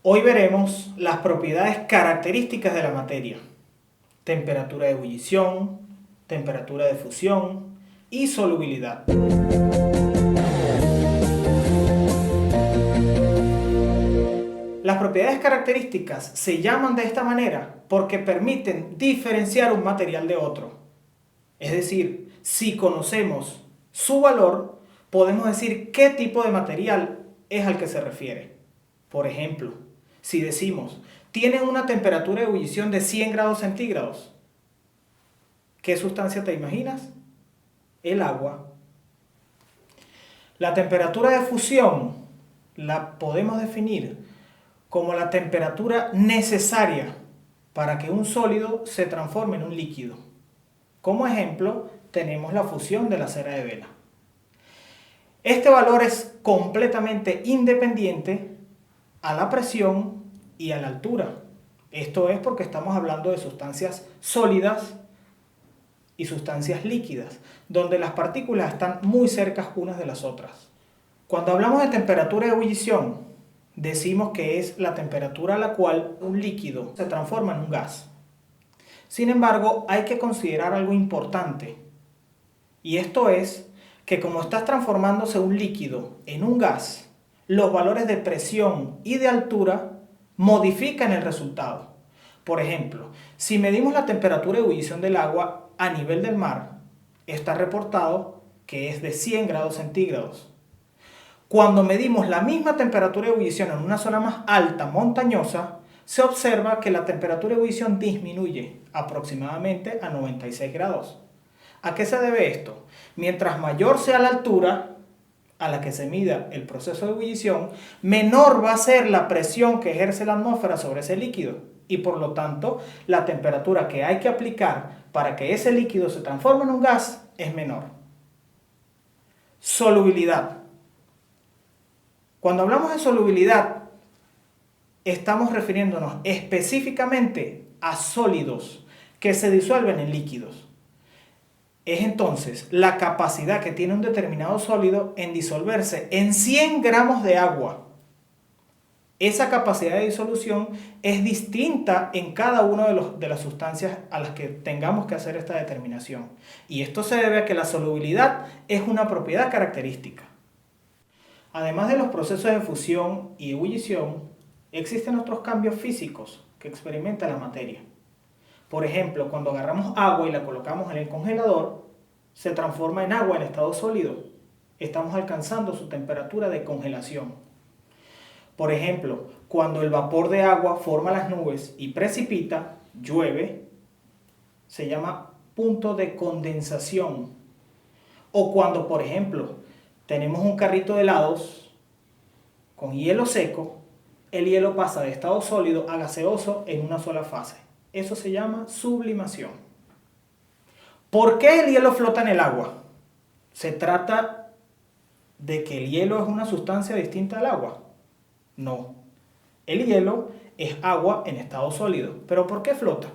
Hoy veremos las propiedades características de la materia: temperatura de ebullición, temperatura de fusión y solubilidad. Las propiedades características se llaman de esta manera porque permiten diferenciar un material de otro. Es decir, si conocemos su valor, podemos decir qué tipo de material es al que se refiere. Por ejemplo, si decimos, tiene una temperatura de ebullición de 100 grados centígrados, ¿qué sustancia te imaginas? El agua. La temperatura de fusión la podemos definir como la temperatura necesaria para que un sólido se transforme en un líquido. Como ejemplo, tenemos la fusión de la cera de vela. Este valor es completamente independiente a la presión y a la altura. Esto es porque estamos hablando de sustancias sólidas y sustancias líquidas, donde las partículas están muy cerca unas de las otras. Cuando hablamos de temperatura de ebullición, decimos que es la temperatura a la cual un líquido se transforma en un gas. Sin embargo, hay que considerar algo importante, y esto es que como estás transformándose un líquido en un gas, los valores de presión y de altura modifican el resultado. Por ejemplo, si medimos la temperatura de ebullición del agua a nivel del mar, está reportado que es de 100 grados centígrados. Cuando medimos la misma temperatura de ebullición en una zona más alta, montañosa, se observa que la temperatura de ebullición disminuye aproximadamente a 96 grados. ¿A qué se debe esto? Mientras mayor sea la altura a la que se mida el proceso de ebullición, menor va a ser la presión que ejerce la atmósfera sobre ese líquido y por lo tanto la temperatura que hay que aplicar para que ese líquido se transforme en un gas es menor. Solubilidad. Cuando hablamos de solubilidad, estamos refiriéndonos específicamente a sólidos que se disuelven en líquidos. Es entonces la capacidad que tiene un determinado sólido en disolverse en 100 gramos de agua. Esa capacidad de disolución es distinta en cada una de las sustancias a las que tengamos que hacer esta determinación. Y esto se debe a que la solubilidad es una propiedad característica. Además de los procesos de fusión y ebullición, existen otros cambios físicos que experimenta la materia. Por ejemplo, cuando agarramos agua y la colocamos en el congelador, se transforma en agua en estado sólido. Estamos alcanzando su temperatura de congelación. Por ejemplo, cuando el vapor de agua forma las nubes y precipita, llueve, se llama punto de condensación. O cuando, por ejemplo, tenemos un carrito de helados con hielo seco, el hielo pasa de estado sólido a gaseoso en una sola fase. Eso se llama sublimación. ¿Por qué el hielo flota en el agua? ¿Se trata de que el hielo es una sustancia distinta al agua? No. El hielo es agua en estado sólido. ¿Pero por qué flota?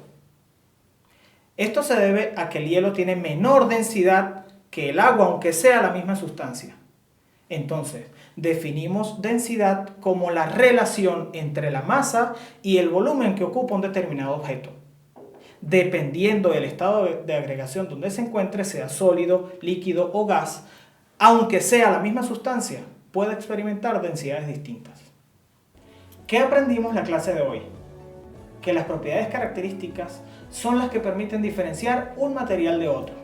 Esto se debe a que el hielo tiene menor densidad que el agua, aunque sea la misma sustancia. Entonces, definimos densidad como la relación entre la masa y el volumen que ocupa un determinado objeto. Dependiendo del estado de agregación donde se encuentre, sea sólido, líquido o gas, aunque sea la misma sustancia, puede experimentar densidades distintas. ¿Qué aprendimos la clase de hoy? Que las propiedades características son las que permiten diferenciar un material de otro.